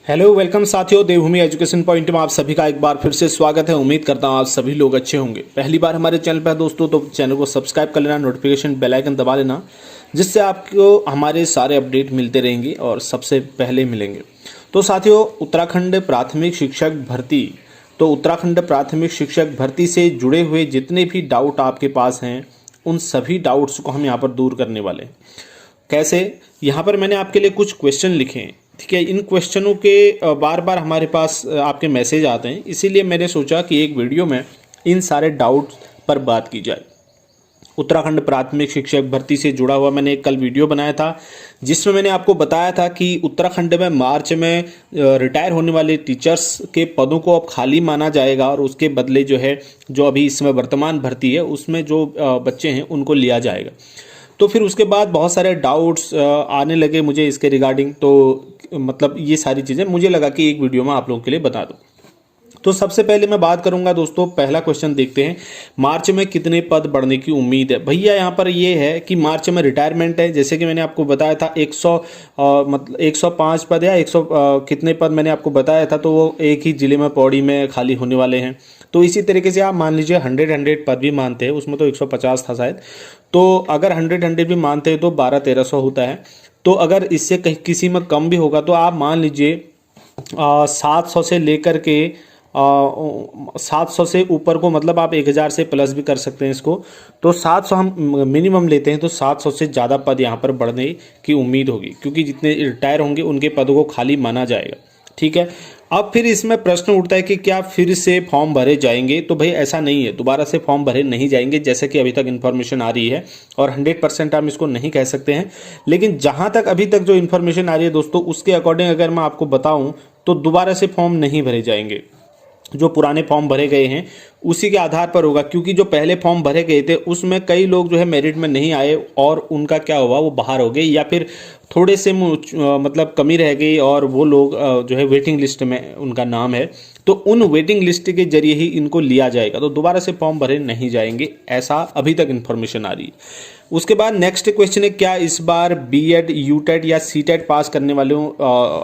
Hello welcome साथियों, देवभूमि education point में आप सभी का एक बार फिर से स्वागत है। उम्मीद करता हूँ आप सभी लोग अच्छे होंगे। पहली बार हमारे चैनल पर दोस्तों तो चैनल को सब्सक्राइब कर लेना, नोटिफिकेशन बेल आइकन दबा लेना, जिससे आपको हमारे सारे अपडेट मिलते रहेंगे और सबसे पहले मिलेंगे। तो साथियों, उत्तराखंड प्राथमिक शिक्षक भर्ती से जुड़े हुए जितने भी डाउट आपके पास हैं, उन सभी डाउट्स को हम यहाँ पर दूर करने वाले हैं। कैसे? यहाँ पर मैंने आपके लिए कुछ क्वेश्चन लिखे हैं, ठीक है। इन क्वेश्चनों के बार बार हमारे पास आपके मैसेज आते हैं, इसीलिए मैंने सोचा कि एक वीडियो में इन सारे डाउट्स पर बात की जाए। उत्तराखंड प्राथमिक शिक्षक भर्ती से जुड़ा हुआ मैंने एक कल वीडियो बनाया था, जिसमें मैंने आपको बताया था कि उत्तराखंड में मार्च में रिटायर होने वाले टीचर्स के पदों को अब खाली माना जाएगा और उसके बदले जो अभी इसमें वर्तमान भर्ती है उसमें जो बच्चे हैं उनको लिया जाएगा। तो फिर उसके बाद बहुत सारे डाउट्स आने लगे मुझे इसके रिगार्डिंग, तो मतलब ये सारी चीज़ें मुझे लगा कि एक वीडियो में आप लोगों के लिए बता दूं। तो सबसे पहले मैं बात करूंगा दोस्तों, पहला क्वेश्चन देखते हैं, मार्च में कितने पद बढ़ने की उम्मीद है। भैया यहाँ पर ये है कि मार्च में रिटायरमेंट है, जैसे कि मैंने आपको बताया था 105 पद या 100 कितने पद मैंने आपको बताया था, तो वो एक ही जिले में पौड़ी में खाली होने वाले हैं। तो इसी तरीके से आप मान लीजिए 100 पद भी मानते हैं, उसमें तो 150 था शायद, तो अगर 100 भी मानते हैं तो 1200-1300 होता है। तो अगर इससे कहीं किसी में कम भी होगा तो आप मान लीजिए 700 से लेकर के 700 से ऊपर को, मतलब आप 1000 से प्लस भी कर सकते हैं इसको। तो 700 हम मिनिमम लेते हैं, तो 700 से ज़्यादा पद यहाँ पर बढ़ने की उम्मीद होगी, क्योंकि जितने रिटायर होंगे उनके पदों को खाली माना जाएगा, ठीक है। अब फिर इसमें प्रश्न उठता है कि क्या फिर से फॉर्म भरे जाएंगे। तो भाई ऐसा नहीं है, दोबारा से फॉर्म भरे नहीं जाएंगे, जैसे कि अभी तक इन्फॉर्मेशन आ रही है, और 100% हम इसको नहीं कह सकते हैं, लेकिन जहां तक अभी तक जो इन्फॉर्मेशन आ रही है दोस्तों, उसके अकॉर्डिंग अगर मैं आपको बताऊं तो दोबारा से फॉर्म नहीं भरे जाएंगे। जो पुराने फॉर्म भरे गए हैं उसी के आधार पर होगा, क्योंकि जो पहले फॉर्म भरे गए थे उसमें कई लोग मेरिट में नहीं आए और उनका क्या हुआ, वो बाहर हो गए, या फिर थोड़े से मतलब कमी रह गई और वो लोग वेटिंग लिस्ट में उनका नाम है, तो उन वेटिंग लिस्ट के जरिए ही इनको लिया जाएगा। तो दोबारा से फॉर्म भरे नहीं जाएंगे, ऐसा अभी तक इन्फॉर्मेशन आ रही है। उसके बाद नेक्स्ट क्वेश्चन है, क्या इस बार बीएड, यूटेट या सीटेट पास करने वाले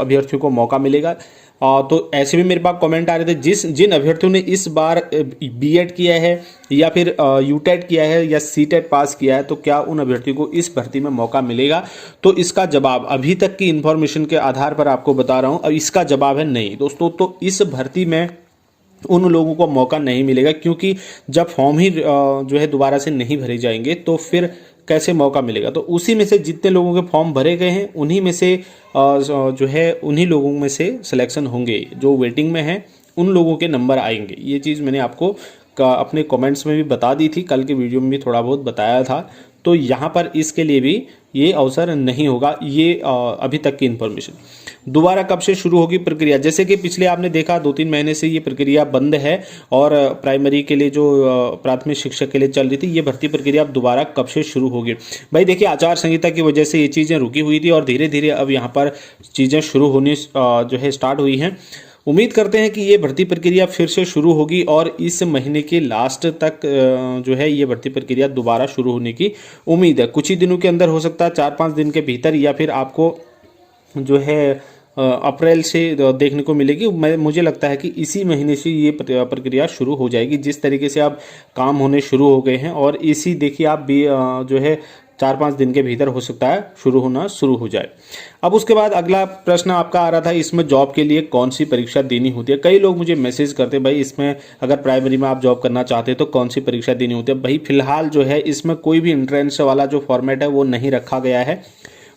अभ्यर्थियों को मौका मिलेगा। तो ऐसे भी मेरे पास कमेंट आ रहे थे, जिन अभ्यर्थियों ने इस बार बीएड किया है या फिर यूटेट किया है या सीटेट पास किया है, तो क्या उन अभ्यर्थियों को इस भर्ती में मौका मिलेगा। तो इसका जवाब अभी तक की इन्फॉर्मेशन के आधार पर आपको बता रहा हूं, अब इसका जवाब है नहीं दोस्तों। तो इस भर्ती में उन लोगों को मौका नहीं मिलेगा, क्योंकि जब फॉर्म ही दोबारा से नहीं भरे जाएंगे तो फिर कैसे मौका मिलेगा। तो उसी में से जितने लोगों के फॉर्म भरे गए हैं उन्हीं में से उन्हीं लोगों में से सिलेक्शन होंगे, जो वेटिंग में हैं उन लोगों के नंबर आएंगे। ये चीज़ मैंने आपको अपने कमेंट्स में भी बता दी थी, कल के वीडियो में भी थोड़ा बहुत बताया था। तो यहाँ पर इसके लिए भी ये अवसर नहीं होगा। ये अभी तक की इन्फॉर्मेशन। दोबारा कब से शुरू होगी प्रक्रिया, जैसे कि पिछले आपने देखा 2-3 महीने से ये प्रक्रिया बंद है, और प्राइमरी के लिए जो प्राथमिक शिक्षक के लिए चल रही थी ये भर्ती प्रक्रिया अब दोबारा कब से शुरू होगी। भाई देखिए, आचार संहिता की वजह से ये चीज़ें रुकी हुई थी और धीरे धीरे अब यहाँ पर चीज़ें शुरू होनी स्टार्ट हुई हैं। उम्मीद करते हैं कि ये भर्ती प्रक्रिया फिर से शुरू होगी और इस महीने के लास्ट तक ये भर्ती प्रक्रिया दोबारा शुरू होने की उम्मीद है। कुछ ही दिनों के अंदर हो सकता है, 4-5 दिन के भीतर, या फिर आपको अप्रैल से देखने को मिलेगी। मुझे लगता है कि इसी महीने से ये प्रक्रिया शुरू हो जाएगी, जिस तरीके से अब काम होने शुरू हो गए हैं। और इसी देखिए आप भी 4-5 दिन के भीतर हो सकता है शुरू हो जाए। अब उसके बाद अगला प्रश्न आपका आ रहा था, इसमें जॉब के लिए कौन सी परीक्षा देनी होती है। कई लोग मुझे मैसेज करते हैं, भाई इसमें अगर प्राइमरी में आप जॉब करना चाहते हैं तो कौन सी परीक्षा देनी होती है। भाई फिलहाल इसमें कोई भी एंट्रेंस वाला जो फॉर्मेट है वो नहीं रखा गया है,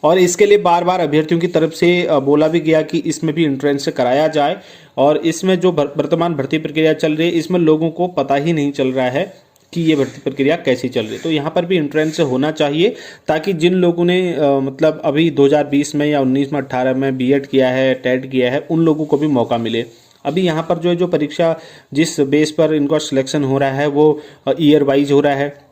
और इसके लिए बार बार अभ्यर्थियों की तरफ से बोला भी गया कि इसमें भी एंट्रेंस कराया जाए। और इसमें जो वर्तमान भर्ती प्रक्रिया चल रही है, इसमें लोगों को पता ही नहीं चल रहा है कि ये भर्ती प्रक्रिया कैसी चल रही है। तो यहाँ पर भी एंट्रेंस होना चाहिए, ताकि जिन लोगों ने मतलब अभी 2020 में या 19 में 18 में बीएड किया है, टेट किया है, उन लोगों को भी मौका मिले। अभी यहाँ पर जो परीक्षा जिस बेस पर इनका सिलेक्शन हो रहा है वो ईयर वाइज हो रहा है,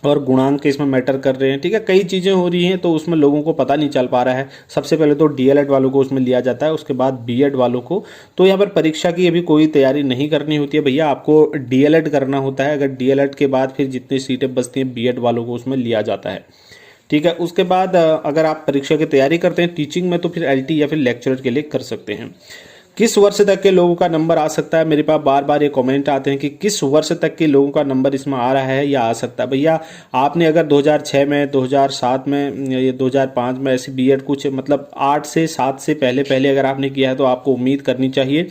और गुणांक इसमें मैटर कर रहे हैं, ठीक है। कई चीज़ें हो रही हैं, तो उसमें लोगों को पता नहीं चल पा रहा है। सबसे पहले तो डीएलएड वालों को उसमें लिया जाता है, उसके बाद बीएड वालों को। तो यहाँ पर परीक्षा की अभी कोई तैयारी नहीं करनी होती है भैया, आपको डीएलएड करना होता है। अगर डीएलएड के बाद फिर जितनी सीटें बचती हैं बीएड वालों को उसमें लिया जाता है, ठीक है। उसके बाद अगर आप परीक्षा की तैयारी करते हैं टीचिंग में तो फिर एलटी या फिर लेक्चरर के लिए कर सकते हैं। किस वर्ष तक के लोगों का नंबर आ सकता है, मेरे पास बार बार ये कमेंट आते हैं कि किस वर्ष तक के लोगों का नंबर इसमें आ रहा है या आ सकता है। भैया आपने अगर 2006 में, 2007 में, ये 2005 में ऐसे बीएड कुछ मतलब 8 से 7 से पहले पहले अगर आपने किया है तो आपको उम्मीद करनी चाहिए।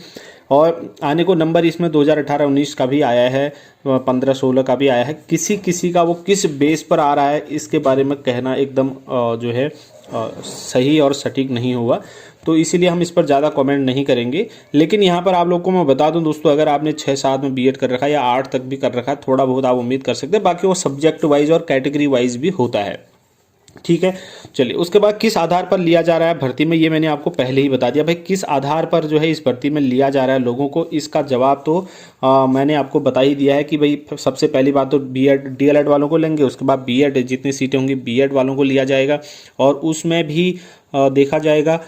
और आने को नंबर इसमें 2018-19 का भी आया है, 15-16 का भी आया है। किसी किसी का वो किस बेस पर आ रहा है इसके बारे में कहना एकदम जो है सही और सटीक नहीं होगा, तो इसीलिए हम इस पर ज़्यादा कमेंट नहीं करेंगे। लेकिन यहाँ पर आप लोगों को मैं बता दूं दोस्तों, अगर आपने 6-7 में बीएड कर रखा है या 8 तक भी कर रखा है, थोड़ा बहुत आप उम्मीद कर सकते हैं। बाकी वो सब्जेक्ट वाइज और कैटेगरी वाइज भी होता है, ठीक है। चलिए, उसके बाद किस आधार पर लिया जा रहा है भर्ती में, ये मैंने आपको पहले ही बता दिया। भाई किस आधार पर जो है इस भर्ती में लिया जा रहा है लोगों को, इसका जवाब तो मैंने आपको बता ही दिया है कि भाई सबसे पहली बात तो बीएड डीएलएड वालों को लेंगे, उसके बाद बीएड जितनी सीटें होंगी बीएड वालों को लिया जाएगा, और उसमें भी देखा जाएगा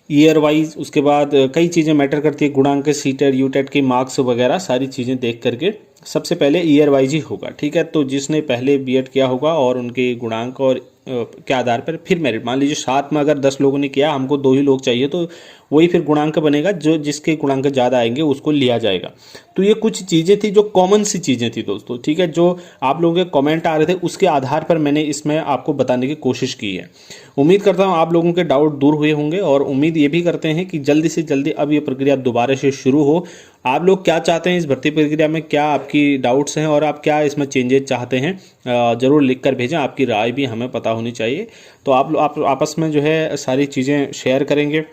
ईयर वाइज। उसके बाद कई चीज़ें मैटर करती है, गुणांक, सीटेट, यूटेट की मार्क्स वगैरह सारी चीज़ें देख करके सबसे पहले ईयर वाइज ही होगा, ठीक है। तो जिसने पहले बीएड किया होगा और उनके गुणांक और के आधार पर फिर मेरिट, मान लीजिए 7 में अगर 10 लोगों ने किया, हमको 2 ही लोग चाहिए, तो वही फिर गुणांक बनेगा, जो जिसके गुणांक ज़्यादा आएंगे उसको लिया जाएगा। तो ये कुछ चीज़ें थी जो कॉमन सी चीज़ें थी दोस्तों, ठीक है, जो आप लोगों के कमेंट आ रहे थे उसके आधार पर मैंने इसमें आपको बताने की कोशिश की है। उम्मीद करता हूँ आप लोगों के डाउट दूर हुए होंगे, और उम्मीद ये भी करते हैं कि जल्दी से जल्दी अब ये प्रक्रिया दोबारा से शुरू हो। आप लोग क्या चाहते हैं इस भर्ती प्रक्रिया में, क्या आपकी डाउट्स हैं और आप क्या इसमें चेंजेस चाहते हैं, ज़रूर लिख कर भेजें। आपकी राय भी हमें पता होनी चाहिए। तो आप आपस में जो है सारी चीज़ें शेयर करेंगे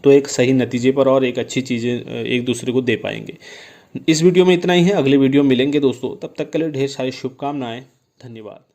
तो एक सही नतीजे पर और एक अच्छी चीज़ें एक दूसरे को दे पाएंगे। इस वीडियो में इतना ही है, अगले वीडियो में मिलेंगे दोस्तों, तब तक के लिए ढेर सारी शुभकामनाएं। धन्यवाद।